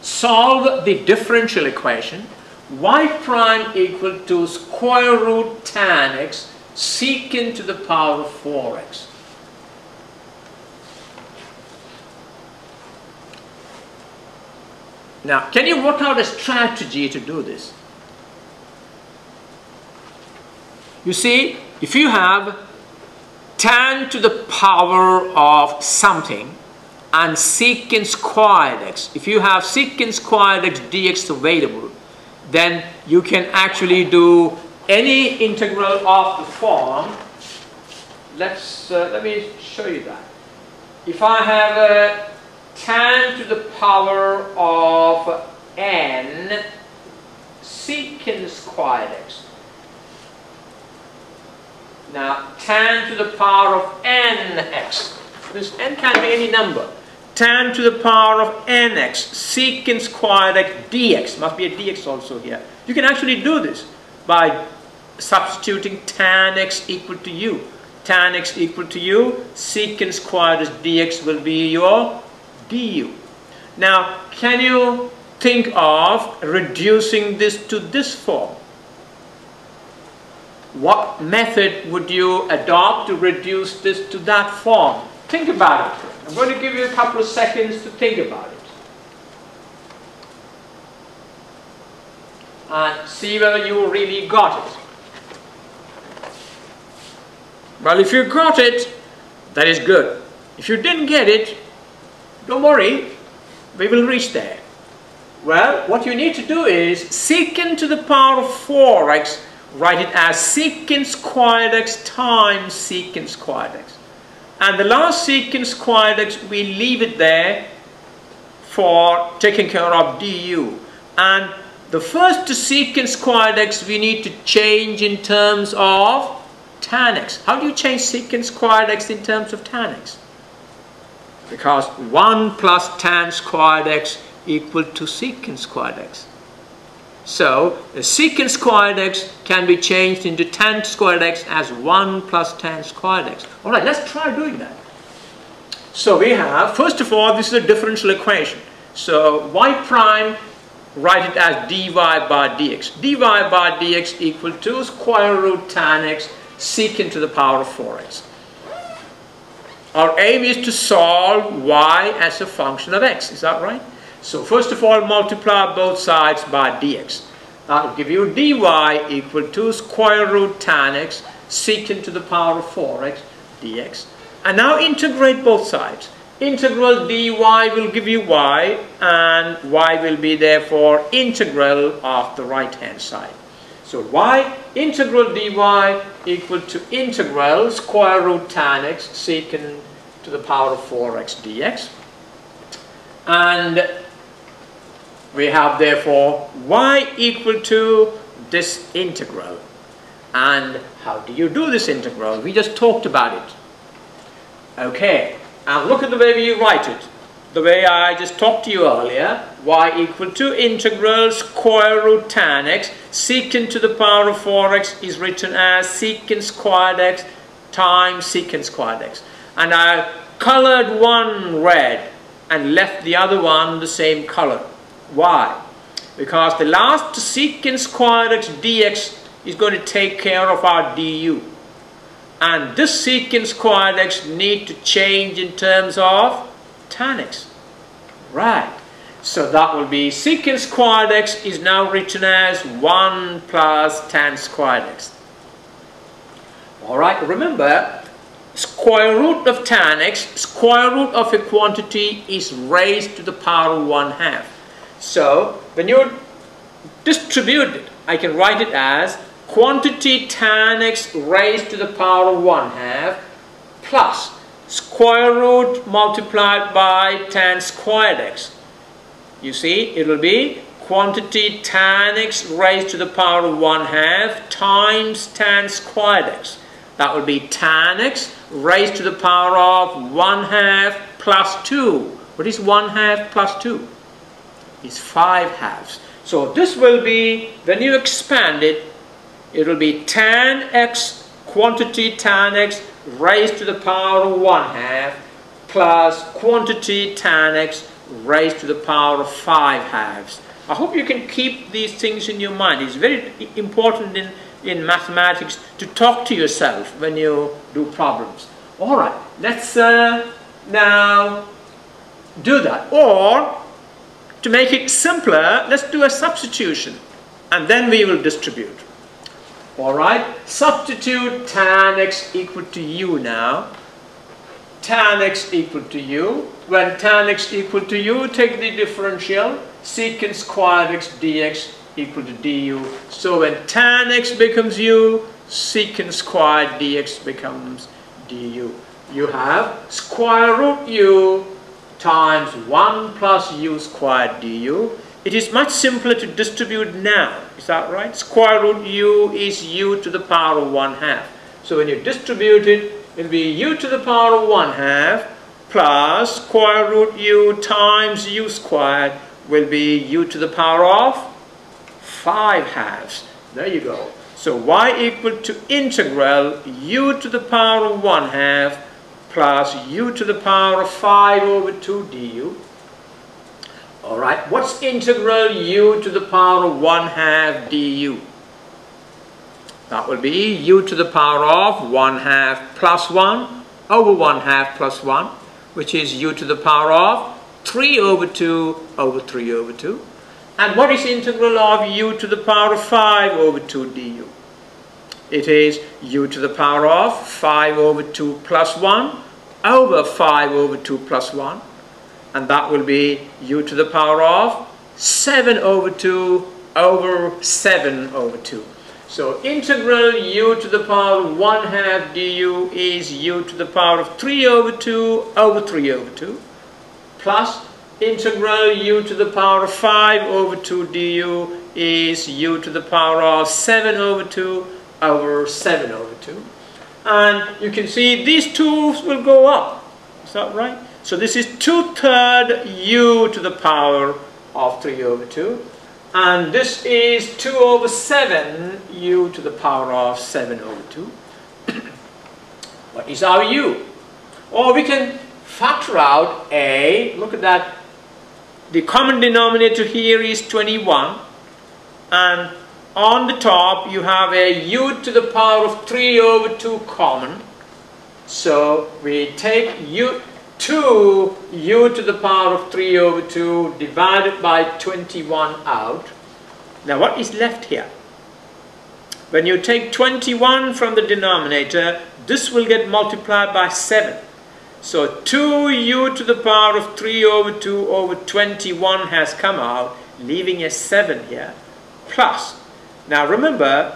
Solve the differential equation y prime equal to square root tan x secant to the power of 4x. Now, can you work out a strategy to do this? You see, if you have tan to the power of something and secant squared x, if you have secant squared x dx available, then you can actually do any integral of the form. Let me show you that. If I have a tan to the power of n secant squared x. Now, tan to the power of nx. This n can be any number. Tan to the power of nx secant squared x dx. Must be a dx also here. You can actually do this by substituting tan x equal to u. Tan x equal to u, secant squared x dx will be your du. Now, can you think of reducing this to this form? What method would you adopt to reduce this to that form? Think about it. I'm going to give you a couple of seconds to think about it. And see whether you really got it. Well, if you got it, that is good. If you didn't get it, don't worry, we will reach there. Well, what you need to do is secant to the power of 4x, write it as secant squared x times secant squared x. And the last secant squared x, we leave it there for taking care of du. And the first secant squared x we need to change in terms of tan x. How do you change secant squared x in terms of tan x? Because 1 plus tan squared x equal to secant squared x. So, the secant squared x can be changed into tan squared x as 1 plus tan squared x. Alright, let's try doing that. So we have, first of all, this is a differential equation. So, y prime, write it as dy by dx. dy by dx equal to square root tan x secant to the power of 4x. Our aim is to solve y as a function of x, is that right? So first of all, multiply both sides by dx. That will give you dy equal to square root tan x secant to the power of 4x dx. And now integrate both sides. Integral dy will give you y, and y will be therefore integral of the right hand side. So y integral dy equal to integral square root tan x secant to the power of 4x dx. And we have therefore y equal to this integral. And how do you do this integral? We just talked about it. Okay, and look at the way we write it. The way I just talked to you earlier, y equal to integral square root tan x secant to the power of 4x is written as secant squared x times secant squared x. And I colored one red and left the other one the same color. Why? Because the last secant squared x dx is going to take care of our du. and this secant squared x need to change in terms of tan x. Right. So that will be secant squared x is now written as 1 plus tan squared x. Alright, remember, square root of tan x, square root of a quantity is raised to the power of 1/2. So when you distribute it, I can write it as quantity tan x raised to the power of 1/2 plus square root multiplied by tan squared x. You see, it will be quantity tan x raised to the power of 1/2 times tan squared x. That will be tan x raised to the power of 1/2 plus 2. What is 1/2 plus 2? It's 5/2. So this will be, when you expand it, it will be tan x, quantity tan x raised to the power of 1/2 plus quantity tan x raised to the power of 5/2. I hope you can keep these things in your mind. It's very important in mathematics to talk to yourself when you do problems. Alright, let's now do that. Or, to make it simpler, let's do a substitution and then we will distribute. Alright, substitute tan x equal to u now. Tan x equal to u. When tan x equal to u, take the differential. Secant squared x dx equal to du. So when tan x becomes u, secant squared dx becomes du. You have square root u times 1 plus u squared du. It is much simpler to distribute now. Is that right? Square root u is u to the power of 1/2. So when you distribute it, it will be u to the power of 1/2 plus square root u times u squared will be u to the power of 5/2. There you go. So y equal to integral u to the power of 1/2 plus u to the power of 5 over 2 du. Alright, what's integral u to the power of 1/2 du? That will be u to the power of 1/2 plus 1 over 1/2 plus 1, which is u to the power of 3 over 2 over 3 over 2. And what is integral of u to the power of 5 over 2 du? It is u to the power of 5 over 2 plus 1 over 5 over 2 plus 1. And that will be u to the power of 7 over 2 over 7 over 2. So integral u to the power of 1/2 du is u to the power of 3 over 2 over 3 over 2 plus integral u to the power of 5 over 2 du is u to the power of 7 over 2 over 7 over 2. And you can see these two will go up. Is that right? So this is 2/3 u to the power of 3 over 2. And this is 2 over 7 u to the power of 7 over 2. What is our u? Or we can factor out a, look at that, the common denominator here is 21. And on the top you have a u to the power of 3 over 2 common. So we take 2u to the power of 3 over 2 divided by 21 out. Now what is left here? When you take 21 from the denominator, this will get multiplied by 7. So 2u to the power of 3 over 2 over 21 has come out, leaving a 7 here, plus. Now remember,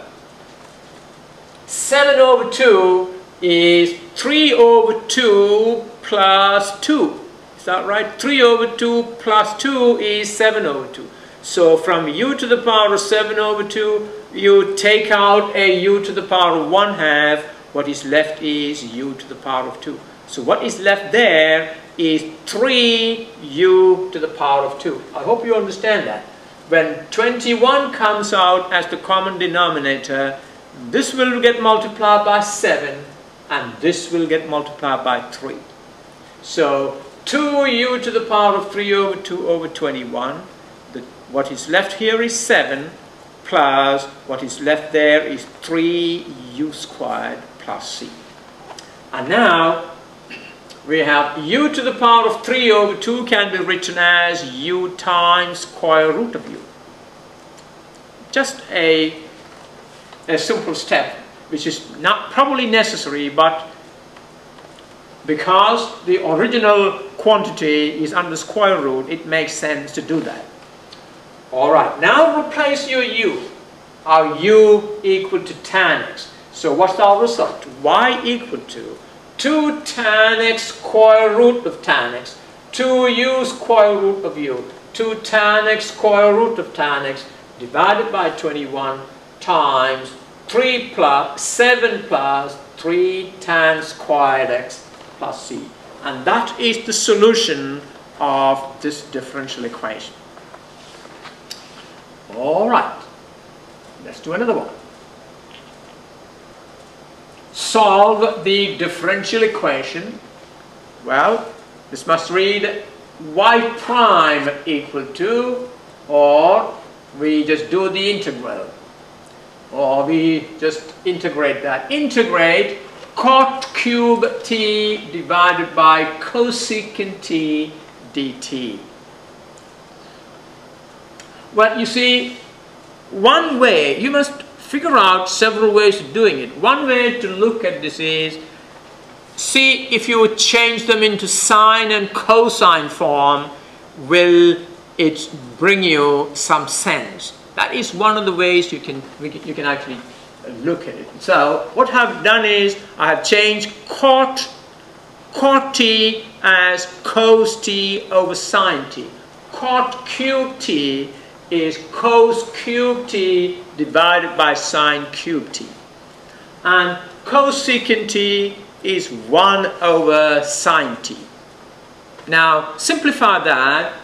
7 over 2 is 3 over 2 plus 2. Is that right? 3 over 2 plus 2 is 7 over 2. So from u to the power of 7 over 2, you take out a u to the power of 1/2. What is left is u to the power of 2. So what is left there is 3u to the power of 2. I hope you understand that. When 21 comes out as the common denominator, this will get multiplied by 7 and this will get multiplied by 3. So 2u to the power of 3 over 2 over 21. What is left here is 7 plus what is left there is 3u squared plus c. And now we have u to the power of 3 over 2 can be written as u times square root of u. Just a simple step which is not probably necessary, but because the original quantity is under square root, it makes sense to do that. Alright, now replace your u. Our u equal to tan x. So what's our result? Y equal to 2 tan x square root of tan x, 2u square root of u, 2 tan x square root of tan x divided by 21 times 7 plus 3 tan squared x plus c. And that is the solution of this differential equation. Alright, let's do another one. Solve the differential equation. Well, this must read y prime equal to, or we just do the integral, or we just integrate that. Integrate cot cube t divided by cosecant t dt. Well, you see, one way, you must figure out several ways of doing it. One way to look at this is, see if you change them into sine and cosine form, will it bring you some sense? That is one of the ways you can actually look at it. So what I've done is I have changed cot t as cos t over sine t. Cot cube t is cos cube t divided by sine cube t. And cosecant t is 1 over sine t. Now simplify that.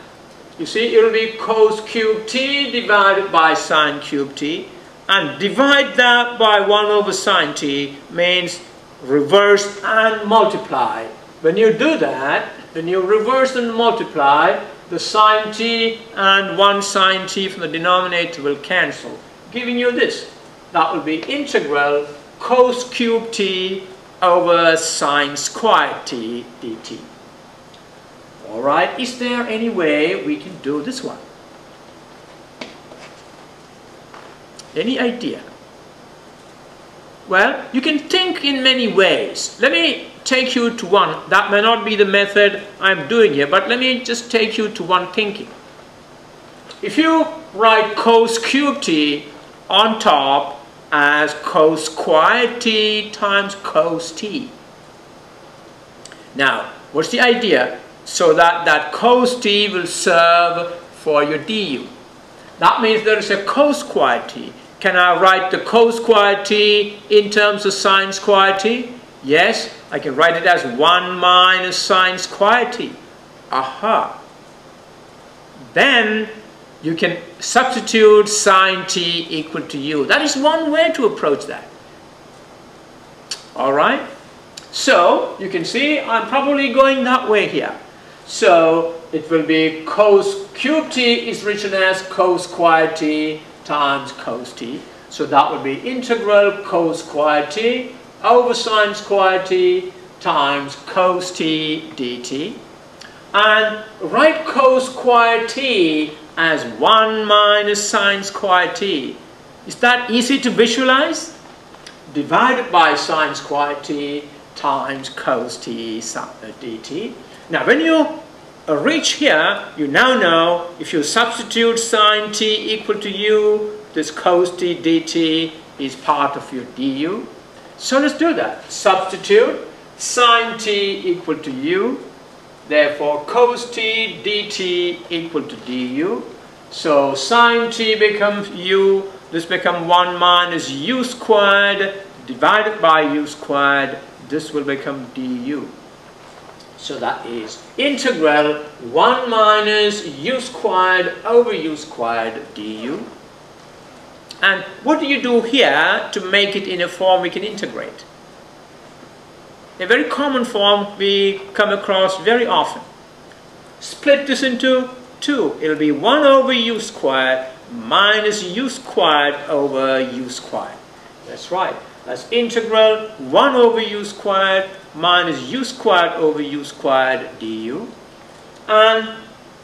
You see, it will be cos cube t divided by sine cube t, and divide that by 1 over sine t means reverse and multiply. When you do that, when you reverse and multiply, the sine t and 1 sine t from the denominator will cancel, giving you this. That will be integral cos cube t over sine squared t dt. Alright, is there any way we can do this one? Any idea? Well, you can think in many ways. Let me take you to one. That may not be the method I'm doing here, but let me just take you to one thinking. If you write cos cube t on top as cos squared t times cos t. Now, what's the idea? So that cos t will serve for your du. That means there is a cos squared t. Can I write the cos squared t in terms of sine squared t? Yes, I can write it as 1 minus sine squared t. Aha. Then you can substitute sine t equal to u. That is one way to approach that. Alright? So, you can see I'm probably going that way here. So, it will be cos cube t is written as cos squared t times cos t. So that would be integral cos squared t over sine squared t times cos t dt. And write cos squared t as 1 minus sine squared t. Is that easy to visualize? Divided by sine squared t times cos t dt. Now when you reach here, you now know if you substitute sine t equal to u, this cos t dt is part of your du. So let's do that. Substitute sine t equal to u, therefore cos t dt equal to du. So sine t becomes u, this becomes 1 minus u squared divided by u squared, this will become du. So that is integral 1 minus u squared over u squared du. And what do you do here to make it in a form we can integrate? A very common form we come across very often. Split this into 2. It will be 1 over u squared minus u squared over u squared. That's right. That's integral 1 over u squared minus u squared over u squared du. And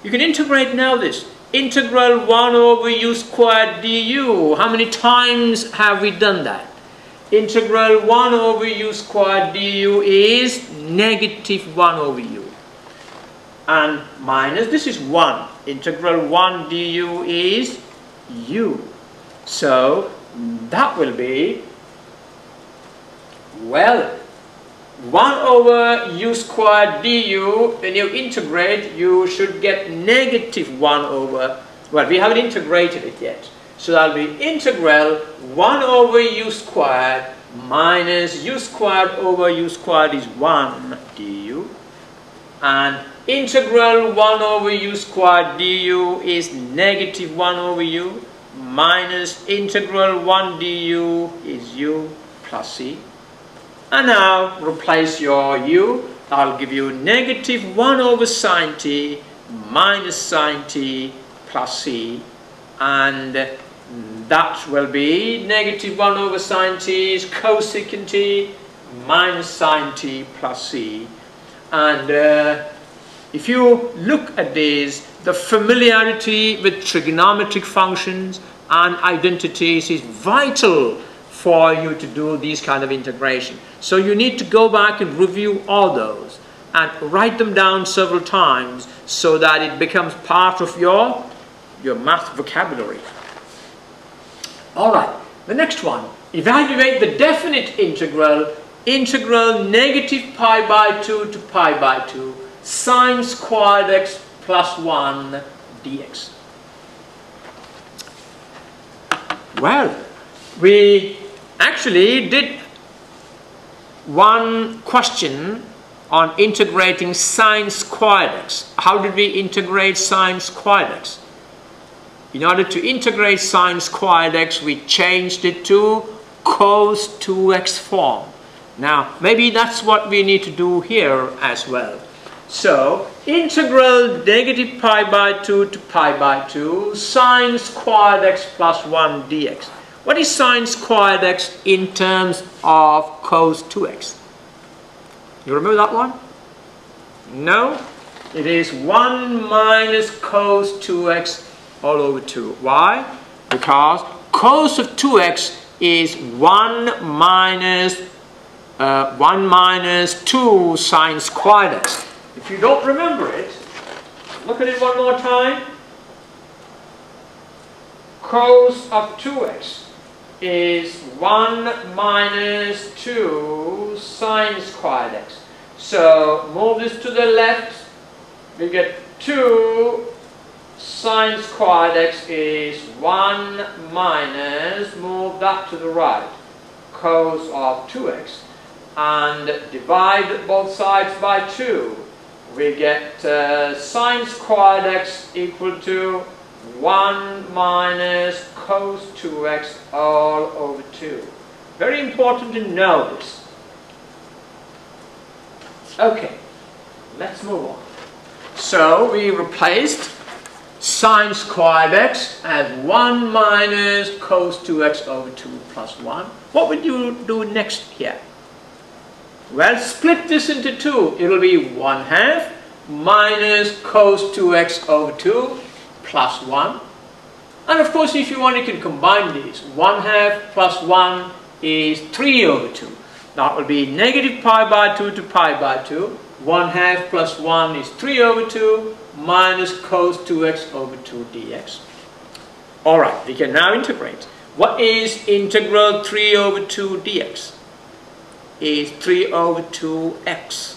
you can integrate now this. Integral 1 over u squared du. How many times have we done that? Integral 1 over u squared du is negative 1 over u. And minus, this is 1. Integral 1 du is u. So that will be, well, 1 over u squared du, when you integrate, you should get negative 1 over, well, we haven't integrated it yet. So that will be integral 1 over u squared minus u squared over u squared is 1 du. And integral 1 over u squared du is negative 1 over u minus integral 1 du is u plus c. And now replace your u. I'll give you negative 1 over sine t minus sine t plus c. And that will be negative 1 over sine t is cosecant t minus sine t plus c. And if you look at this, the familiarity with trigonometric functions and identities is vital for you to do these kind of integration. So you need to go back and review all those and write them down several times so that it becomes part of your math vocabulary. Alright, the next one. Evaluate the definite integral, integral negative pi by 2 to pi by 2 sine squared x plus 1 dx. Well, we actually did one question on integrating sine squared x. How did we integrate sine squared x? In order to integrate sine squared x, we changed it to cos 2x form. Now, maybe that's what we need to do here as well. So, integral negative pi by 2 to pi by 2 sine squared x plus 1 dx. What is sine squared x in terms of cos 2x? You remember that one? No? It is 1 minus cos 2x all over 2. Why? Because cos of 2x is 1 minus 2 sine squared x. If you don't remember it, look at it one more time. Cos of 2x is 1 minus 2 sine squared x. So move this to the left, we get 2 sine squared x is 1 minus, move that to the right, cos of 2x, and divide both sides by 2. We get sine squared x equal to 1 minus cos 2x all over 2. Very important to know this. Okay, let's move on. So we replaced sine squared x as 1 minus cos 2x over 2 plus 1. What would you do next here? Well, split this into 2. It will be 1/2 minus cos 2x over 2 plus 1. And of course, if you want, you can combine these. 1/2 plus 1 is 3 over 2. That will be negative pi by 2 to pi by 2. 1/2 plus 1 is 3 over 2 minus cos 2x over 2 dx. Alright, we can now integrate. What is integral 3 over 2 dx? Is 3 over 2x.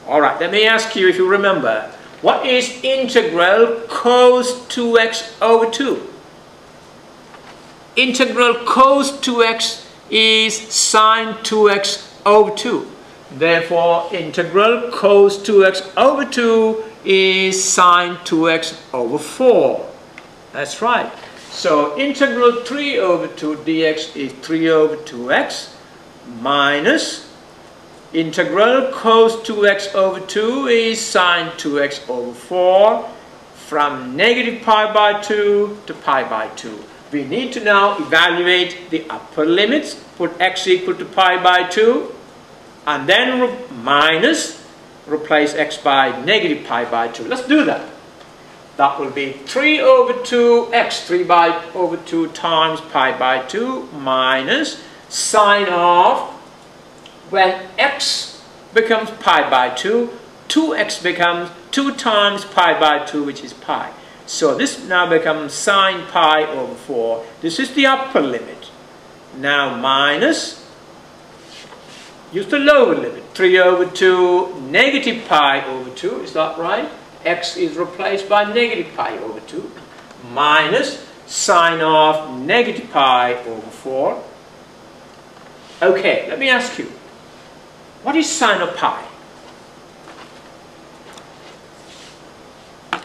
Alright, let me ask you if you remember. What is integral cos 2x over 2? Integral cos 2x is sine 2x over 2. Therefore, integral cos 2x over 2 is sine 2x over 4. That's right. So, integral 3 over 2 dx is 3 over 2x minus integral cos 2x over 2 is sine 2x over 4 from negative pi by 2 to pi by 2. we need to now evaluate the upper limits, put x equal to pi by 2, and then replace x by negative pi by 2. Let's do that. That will be 3 over 2x, 3 over 2 times pi by 2 minus sine of, when x becomes pi by 2, 2x becomes 2 times pi by 2, which is pi. So this now becomes sine pi over 4. This is the upper limit. Now minus, use the lower limit, 3 over 2 negative pi over 2, is that right? X is replaced by negative pi over 2 minus sine of negative pi over 4. Okay, let me ask you, what is sine of pi?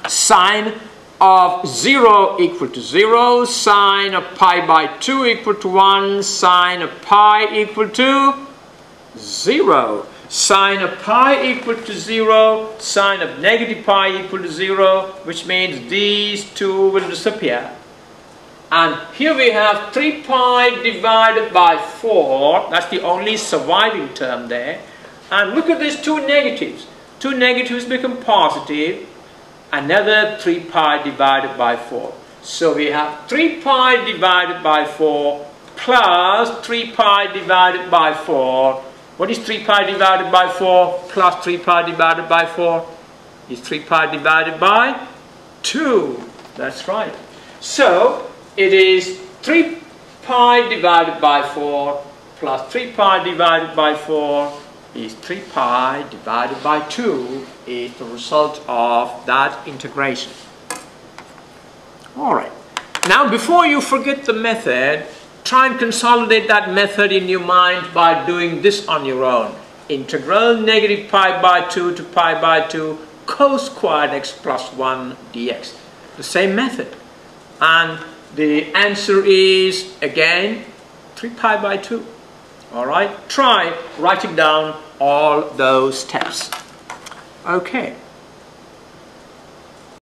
Sine of 0 equal to 0, sine of pi by 2 equal to 1, sine of pi equal to 0. Sine of pi equal to 0, sine of negative pi equal to 0, which means these two will disappear. And here we have 3 pi divided by 4, that's the only surviving term there. And look at these two negatives. Two negatives become positive, another 3 pi divided by 4. So we have 3 pi divided by 4 plus 3 pi divided by 4. What is 3 pi divided by 4 plus 3 pi divided by 4? Is 3 pi divided by 2. That's right. So it is 3 pi divided by 4 plus 3 pi divided by 4 is 3 pi divided by 2 is the result of that integration. Alright. Now before you forget the method, try and consolidate that method in your mind by doing this on your own. Integral negative pi by 2 to pi by 2 cos squared x plus 1 dx. The same method. And the answer is, again, 3 pi by 2. Alright, try writing down all those steps. Okay.